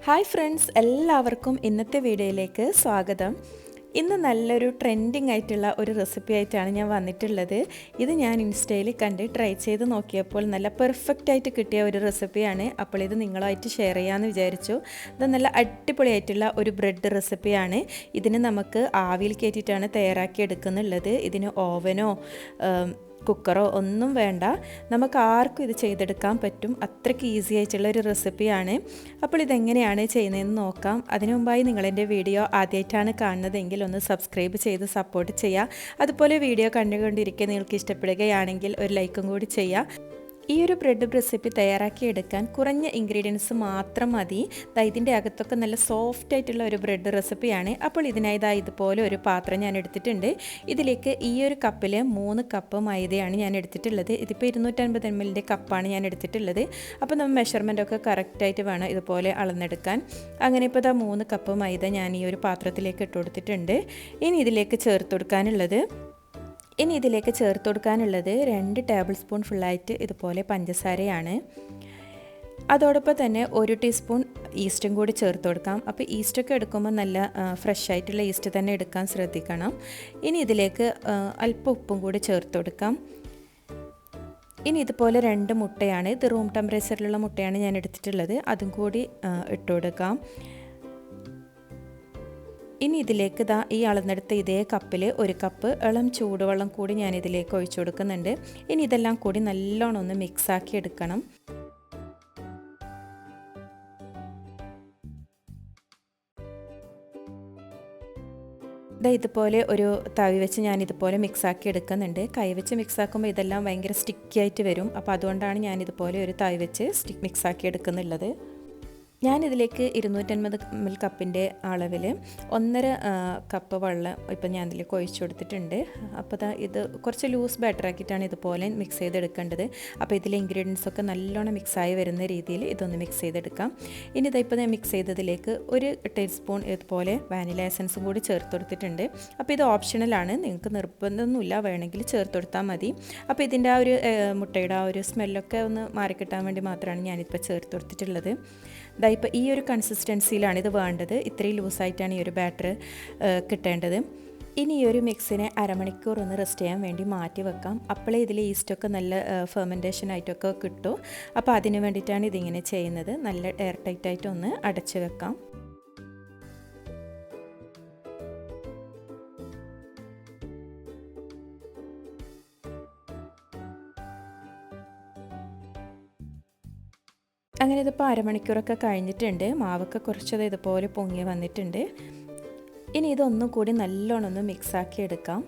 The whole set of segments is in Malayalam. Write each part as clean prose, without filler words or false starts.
ഹായ് ഫ്രണ്ട്സ്, എല്ലാവർക്കും ഇന്നത്തെ വീഡിയോയിലേക്ക് സ്വാഗതം. ഇന്ന് നല്ലൊരു ട്രെൻഡിങ് ആയിട്ടുള്ള ഒരു റെസിപ്പി ആയിട്ടാണ് ഞാൻ വന്നിട്ടുള്ളത്. ഇത് ഞാൻ ഇൻസ്റ്റയിൽ കണ്ട് ട്രൈ ചെയ്ത് നോക്കിയപ്പോൾ നല്ല പെർഫെക്റ്റ് ആയിട്ട് കിട്ടിയ ഒരു റെസിപ്പിയാണ്. അപ്പോൾ ഇത് നിങ്ങളുമായിട്ട് ഷെയർ ചെയ്യാമെന്ന് വിചാരിച്ചു. ഇത് നല്ല അടിപൊളിയായിട്ടുള്ള ഒരു ബ്രെഡ് റെസിപ്പിയാണ്. ഇതിന് നമുക്ക് ആവിയിൽ കയറ്റിയിട്ടാണ് തയ്യാറാക്കി എടുക്കുന്നുള്ളത്. ഇതിന് ഓവനോ കുക്കറോ ഒന്നും വേണ്ട, നമുക്ക് ആർക്കും ഇത് ചെയ്തെടുക്കാൻ പറ്റും. അത്രയ്ക്ക് ഈസി ആയിട്ടുള്ള ഒരു റെസിപ്പിയാണ്. അപ്പോൾ ഇതെങ്ങനെയാണ് ചെയ്യുന്നതെന്ന് നോക്കാം. അതിനു മുമ്പായി നിങ്ങളെൻ്റെ വീഡിയോ ആദ്യമായിട്ടാണ് കാണുന്നതെങ്കിൽ ഒന്ന് സബ്സ്ക്രൈബ് ചെയ്ത് സപ്പോർട്ട് ചെയ്യുക. അതുപോലെ വീഡിയോ കണ്ടുകൊണ്ടിരിക്കെ നിങ്ങൾക്ക് ഇഷ്ടപ്പെടുകയാണെങ്കിൽ ഒരു ലൈക്കും കൂടി ചെയ്യുക. ഈ ഒരു ബ്രെഡ് റെസിപ്പി തയ്യാറാക്കിയെടുക്കാൻ കുറഞ്ഞ ഇൻഗ്രീഡിയൻസ് മാത്രം മതി. ഇതിൻ്റെ അകത്തൊക്കെ നല്ല സോഫ്റ്റ് ആയിട്ടുള്ള ഒരു ബ്രെഡ് റെസിപ്പിയാണ്. അപ്പോൾ ഇതിനായി ഇതുപോലെ ഒരു പാത്രം ഞാൻ എടുത്തിട്ടുണ്ട്. ഇതിലേക്ക് ഈ ഒരു കപ്പിൽ 3 കപ്പ് മൈദയാണ് ഞാൻ എടുത്തിട്ടുള്ളത്. ഇതിപ്പോൾ 250 ml കപ്പാണ് ഞാൻ എടുത്തിട്ടുള്ളത്. അപ്പോൾ നമ്മൾ മെഷർമെൻറ്റൊക്കെ കറക്റ്റായിട്ട് വേണം ഇതുപോലെ അളന്നെടുക്കാൻ. അങ്ങനെ ഇപ്പോൾ 3 കപ്പ് മൈദ ഞാൻ ഈ ഒരു പാത്രത്തിലേക്ക് ഇട്ട് കൊടുത്തിട്ടുണ്ട്. ഇനി ഇതിലേക്ക് ചേർത്ത് കൊടുക്കാനുള്ളത് 2 ടേബിൾ സ്പൂൺ ഫുള്ളായിട്ട് ഇതുപോലെ പഞ്ചസാരയാണ്. അതോടൊപ്പം തന്നെ 1 ടീസ്പൂൺ ഈസ്റ്റും കൂടി ചേർത്ത് കൊടുക്കാം. അപ്പോൾ ഈസ്റ്റൊക്കെ എടുക്കുമ്പോൾ നല്ല ഫ്രഷ് ആയിട്ടുള്ള ഈസ്റ്റ് തന്നെ എടുക്കാൻ ശ്രദ്ധിക്കണം. ഇനി ഇതിലേക്ക് അല്പം ഉപ്പും കൂടി ചേർത്ത് കൊടുക്കാം. ഇനി ഇതുപോലെ 2 മുട്ടയാണ്, ഇത് റൂം ടെമ്പറേച്ചറിലുള്ള മുട്ടയാണ് ഞാൻ എടുത്തിട്ടുള്ളത്, അതും കൂടി ഇട്ട് കൊടുക്കാം. ഇനി ഇതിലേക്ക് ഈ അളന്നെടുത്ത ഇതേ കപ്പിൽ 1 കപ്പ് ഇളം ചൂടുവെള്ളം കൂടി ഞാൻ ഇതിലേക്ക് ഒഴിച്ചു കൊടുക്കുന്നുണ്ട്. ഇനി ഇതെല്ലാം കൂടി നല്ലോണം ഒന്ന് മിക്സാക്കി എടുക്കണം. ഇതുപോലെ ഒരു തവി വെച്ച് ഞാൻ ഇതുപോലെ മിക്സാക്കി എടുക്കുന്നുണ്ട്. കൈ വെച്ച് മിക്സാക്കുമ്പോൾ ഇതെല്ലാം ഭയങ്കര സ്റ്റിക്കി ആയിട്ട് വരും. അപ്പോൾ അതുകൊണ്ടാണ് ഞാൻ ഇതുപോലെ ഒരു തവി വെച്ച് മിക്സാക്കി എടുക്കുന്നുള്ളത്. ഞാനിതിലേക്ക് 250 ml കപ്പിൻ്റെ അളവിൽ 1.5 കപ്പ് വെള്ളം ഇപ്പം ഞാൻ ഇതിലേക്ക് ഒഴിച്ചു കൊടുത്തിട്ടുണ്ട്. അപ്പോൾ ഇത് കുറച്ച് ലൂസ് ബാറ്റർ ആക്കിയിട്ടാണ് ഇതുപോലെ മിക്സ് ചെയ്തെടുക്കേണ്ടത്. അപ്പോൾ ഇതിലെ ഇൻഗ്രീഡിയൻസ് ഒക്കെ നല്ലോണം മിക്സായി വരുന്ന രീതിയിൽ ഇതൊന്ന് മിക്സ് ചെയ്തെടുക്കാം. ഇനി ഇപ്പോൾ ഞാൻ മിക്സ് ചെയ്തതിലേക്ക് 1 ടീസ്പൂൺ ഇതുപോലെ വാനില എസൻസും കൂടി ചേർത്ത് കൊടുത്തിട്ടുണ്ട്. അപ്പോൾ ഇത് ഓപ്ഷണലാണ്, നിങ്ങൾക്ക് നിർബന്ധമൊന്നുമില്ല, വേണമെങ്കിൽ ചേർത്ത് കൊടുത്താൽ മതി. അപ്പോൾ ഇതിൻ്റെ ആ ഒരു മുട്ടയുടെ ആ ഒരു സ്മെല്ലൊക്കെ ഒന്ന് മാറിക്കിട്ടാൻ വേണ്ടി മാത്രമാണ് ഞാനിപ്പോൾ ചേർത്ത് കൊടുത്തിട്ടുള്ളത്. ഇപ്പോൾ ഈ ഒരു കൺസിസ്റ്റൻസിയിലാണ് ഇത് വേണ്ടത്. ഇത്രയും ലൂസായിട്ടാണ് ഈ ഒരു ബാറ്റർ കിട്ടേണ്ടത്. ഇനി ഈ ഒരു മിക്സിനെ അരമണിക്കൂർ ഒന്ന് റെസ്റ്റ് ചെയ്യാൻ വേണ്ടി മാറ്റി വെക്കാം. അപ്പോഴേ ഇതിൽ ഈസ്റ്റൊക്കെ നല്ല ഫെർമെൻറ്റേഷൻ ആയിട്ടൊക്കെ കിട്ടും. അപ്പോൾ അതിന് വേണ്ടിയിട്ടാണ് ഇതിങ്ങനെ ചെയ്യുന്നത്. നല്ല എയർ ടൈറ്റായിട്ട് ഒന്ന് അടച്ചു വെക്കാം. അങ്ങനെ ഇതിപ്പോൾ അരമണിക്കൂറൊക്കെ കഴിഞ്ഞിട്ടുണ്ട്. മാവൊക്കെ കുറച്ചത് ഇതുപോലെ പൊങ്ങി വന്നിട്ടുണ്ട്. ഇനി ഇതൊന്നും കൂടി നല്ലോണം ഒന്ന് മിക്സാക്കി എടുക്കാം.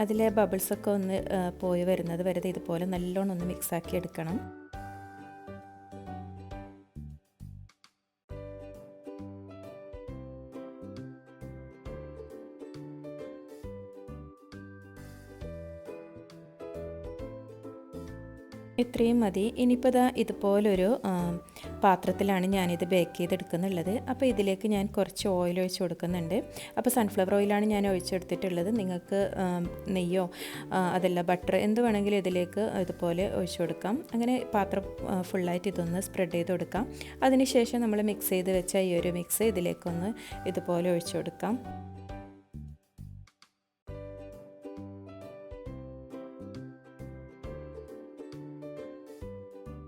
അതിലെ ബബിൾസൊക്കെ ഒന്ന് പോയി വരുന്നത് വരെ ഇതുപോലെ നല്ലോണം ഒന്ന് മിക്സാക്കി എടുക്കണം. ഇത്രയും മതി. ഇനിയിപ്പോൾ ഇതുപോലൊരു പാത്രത്തിലാണ് ഞാനിത് ബേക്ക് ചെയ്തെടുക്കുന്നുള്ളത്. അപ്പോൾ ഇതിലേക്ക് ഞാൻ കുറച്ച് ഓയിൽ ഒഴിച്ച് കൊടുക്കുന്നുണ്ട്. അപ്പോൾ സൺഫ്ലവർ ഓയിലാണ് ഞാൻ ഒഴിച്ചെടുത്തിട്ടുള്ളത്. നിങ്ങൾക്ക് നെയ്യോ അതല്ല ബട്ടർ എന്ത് വേണമെങ്കിലും ഇതിലേക്ക് ഇതുപോലെ ഒഴിച്ചു കൊടുക്കാം. അങ്ങനെ പാത്രം ഫുള്ളായിട്ട് ഇതൊന്ന് സ്പ്രെഡ് ചെയ്ത് കൊടുക്കാം. അതിനുശേഷം നമ്മൾ മിക്സ് ചെയ്ത് വെച്ച ഈ ഒരു മിക്സ് ഇതിലേക്കൊന്ന് ഇതുപോലെ ഒഴിച്ചു കൊടുക്കാം.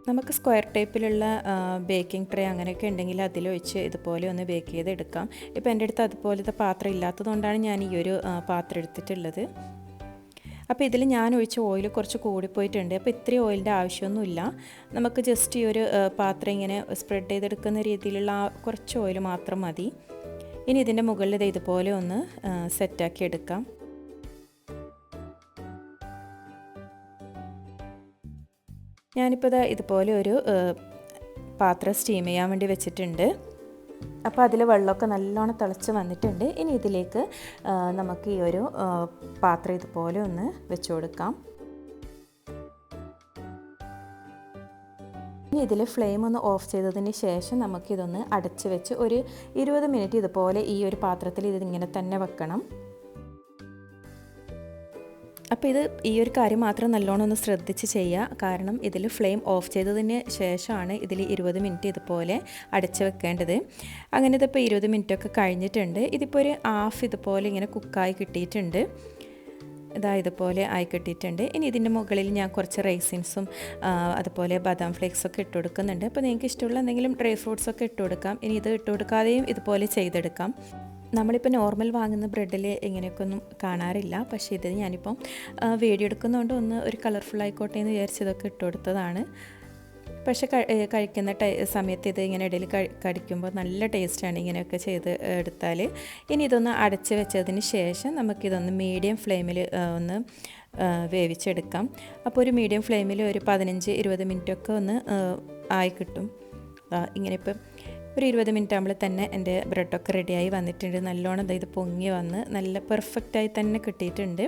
നമുക്ക് സ്ക്വയർ ടൈപ്പിലുള്ള ബേക്കിംഗ് ട്രേ അങ്ങനെയൊക്കെ ഉണ്ടെങ്കിൽ അതിലൊഴിച്ച് ഇതുപോലെ ഒന്ന് ബേക്ക് ചെയ്തെടുക്കാം. ഇപ്പോൾ എൻ്റെ അടുത്ത് അതുപോലത്തെ പാത്രം ഇല്ലാത്തതുകൊണ്ടാണ് ഞാൻ ഈ ഒരു പാത്രം എടുത്തിട്ടുള്ളത്. അപ്പോൾ ഇതിൽ ഞാൻ ഒഴിച്ച ഓയിൽ കുറച്ച് കൂടിപ്പോയിട്ടുണ്ട്. അപ്പോൾ ഇത്രയും ഓയിലിൻ്റെ ആവശ്യമൊന്നുമില്ല. നമുക്ക് ജസ്റ്റ് ഈ ഒരു പാത്രം ഇങ്ങനെ സ്പ്രെഡ് ചെയ്തെടുക്കുന്ന രീതിയിലുള്ള കുറച്ച് ഓയിൽ മാത്രം മതി. ഇനി ഇതിൻ്റെ മുകളിൽ ഇതുപോലെ ഒന്ന് സെറ്റാക്കി എടുക്കാം. ഞാനിപ്പോൾ ഇതുപോലെ ഒരു പാത്രം സ്റ്റീം ചെയ്യാൻ വേണ്ടി വെച്ചിട്ടുണ്ട്. അപ്പോൾ അതിൽ വെള്ളമൊക്കെ നല്ലോണം തിളച്ച് വന്നിട്ടുണ്ട്. ഇനി ഇതിലേക്ക് നമുക്ക് ഈ ഒരു പാത്രം ഇതുപോലെ ഒന്ന് വെച്ച് കൊടുക്കാം. ഇനി ഇതിൽ ഫ്ലെയിം ഒന്ന് ഓഫ് ചെയ്തതിന് ശേഷം നമുക്കിതൊന്ന് അടച്ച് വെച്ച് ഒരു 20 മിനിറ്റ് ഇതുപോലെ ഈ ഒരു പാത്രത്തിൽ ഇതിങ്ങനെ തന്നെ വെക്കണം. അപ്പോൾ ഇത് ഈ ഒരു കാര്യം മാത്രം നല്ലോണം ഒന്ന് ശ്രദ്ധിച്ച് ചെയ്യുക. കാരണം ഇതിൽ ഫ്ലെയിം ഓഫ് ചെയ്തതിന് ശേഷമാണ് ഇതിൽ 20 മിനിറ്റ് ഇതുപോലെ അടച്ച് വെക്കേണ്ടത്. അങ്ങനെ ഇതിപ്പോൾ 20 മിനിറ്റൊക്കെ കഴിഞ്ഞിട്ടുണ്ട്. ഇതിപ്പോൾ ഒരു ഹാഫ് ഇതുപോലെ ഇങ്ങനെ കുക്കായി കിട്ടിയിട്ടുണ്ട്. ഇതുപോലെ ആയി കിട്ടിയിട്ടുണ്ട്. ഇനി ഇതിൻ്റെ മുകളിൽ ഞാൻ കുറച്ച് റൈസിൻസും അതുപോലെ ബദാം ഫ്ലേക്സൊക്കെ ഇട്ട് കൊടുക്കുന്നുണ്ട്. അപ്പോൾ നിങ്ങൾക്ക് ഇഷ്ടമുള്ള എന്തെങ്കിലും ഡ്രൈ ഫ്രൂട്ട്സൊക്കെ ഇട്ട് കൊടുക്കാം. ഇനി ഇത് ഇട്ട് കൊടുക്കാതെയും ഇതുപോലെ ചെയ്തെടുക്കാം. നമ്മളിപ്പോൾ നോർമൽ വാങ്ങുന്ന ബ്രെഡിൽ ഇങ്ങനെയൊക്കെ ഒന്നും കാണാറില്ല. പക്ഷേ ഇത് ഞാനിപ്പം വീഡിയോ എടുക്കുന്നതുകൊണ്ട് ഒന്ന് ഒരു കളർഫുൾ ആയിക്കോട്ടെ എന്ന് വിചാരിച്ചതൊക്കെ ഇട്ട് കൊടുത്തതാണ്. പക്ഷേ കഴിക്കുന്ന സമയത്ത് ഇത് ഇങ്ങനെ ഇടയിൽ കടിക്കുമ്പോൾ നല്ല ടേസ്റ്റാണ് ഇങ്ങനെയൊക്കെ ചെയ്ത് എടുത്താൽ. ഇനി ഇതൊന്ന് അടച്ച് വെച്ചതിന് ശേഷം നമുക്കിതൊന്ന് മീഡിയം ഫ്ലെയിമിൽ ഒന്ന് വേവിച്ചെടുക്കാം. അപ്പോൾ ഒരു മീഡിയം ഫ്ലെയിമിൽ ഒരു 15-20 മിനിറ്റൊക്കെ ഒന്ന് ആയി കിട്ടും. ഇങ്ങനെ ഇപ്പം ഒരു 20 മിനിറ്റ് ആകുമ്പോൾ തന്നെ എൻ്റെ ബ്രെഡൊക്കെ റെഡിയായി വന്നിട്ടുണ്ട്. നല്ലോണം ഇത് പൊങ്ങി വന്ന് നല്ല പെർഫെക്റ്റായി തന്നെ കിട്ടിയിട്ടുണ്ട്.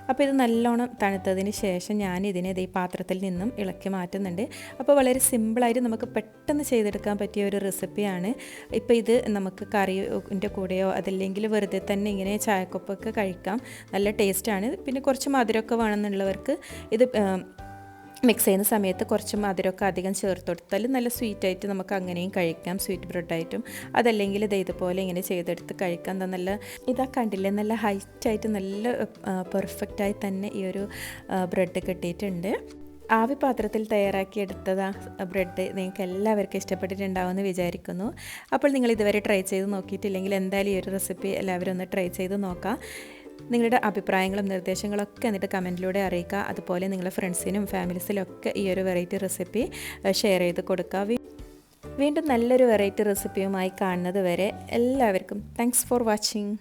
അപ്പോൾ ഇത് നല്ലോണം തണുത്തതിന് ശേഷം ഞാൻ ഇതിനെ ഈ പാത്രത്തിൽ നിന്നും ഇളക്കി മാറ്റുന്നുണ്ട്. അപ്പോൾ വളരെ സിമ്പിളായിട്ട് നമുക്ക് പെട്ടെന്ന് ചെയ്തെടുക്കാൻ പറ്റിയ ഒരു റെസിപ്പിയാണ്. ഇപ്പോൾ ഇത് നമുക്ക് കറിൻ്റെ കൂടെയോ അതല്ലെങ്കിൽ വെറുതെ തന്നെ ഇങ്ങനെ ചായക്കൊപ്പൊക്കെ കഴിക്കാം. നല്ല ടേസ്റ്റാണ്. പിന്നെ കുറച്ച് മധുരമൊക്കെ വേണമെന്നുള്ളവർക്ക് ഇത് മിക്സ് ചെയ്യുന്ന സമയത്ത് കുറച്ച് മധുരമൊക്കെ അധികം ചേർത്ത് കൊടുത്താൽ നല്ല സ്വീറ്റായിട്ട് നമുക്ക് അങ്ങനെയും കഴിക്കാം, സ്വീറ്റ് ബ്രെഡായിട്ടും. അതല്ലെങ്കിൽ ഇതുപോലെ ഇങ്ങനെ ചെയ്തെടുത്ത് കഴിക്കാം. നല്ല കണ്ടില്ലേ, നല്ല ഹൈറ്റായിട്ട് നല്ല പെർഫെക്റ്റായി തന്നെ ഈ ഒരു ബ്രെഡ് കിട്ടിയിട്ടുണ്ട്. ആവി പാത്രത്തിൽ തയ്യാറാക്കിയെടുത്തത് ബ്രെഡ് നിങ്ങൾക്ക് എല്ലാവർക്കും ഇഷ്ടപ്പെട്ടിട്ടുണ്ടാവുമെന്ന് വിചാരിക്കുന്നു. അപ്പോൾ നിങ്ങൾ ഇതുവരെ ട്രൈ ചെയ്ത് നോക്കിയിട്ടില്ലെങ്കിൽ എന്തായാലും ഈ ഒരു റെസിപ്പി എല്ലാവരും ഒന്ന് ട്രൈ ചെയ്ത് നോക്കാം. നിങ്ങളുടെ അഭിപ്രായങ്ങളും നിർദ്ദേശങ്ങളൊക്കെ എന്നിട്ട് കമൻറ്റിലൂടെ അറിയിക്കുക. അതുപോലെ നിങ്ങളുടെ ഫ്രണ്ട്സിനും ഫാമിലീസിലും ഒക്കെ ഈ ഒരു വെറൈറ്റി റെസിപ്പി ഷെയർ ചെയ്ത് കൊടുക്കുക. വീണ്ടും നല്ലൊരു വെറൈറ്റി റെസിപ്പിയുമായി കാണുന്നത് വരെ എല്ലാവർക്കും താങ്ക്സ് ഫോർ വാച്ചിങ്.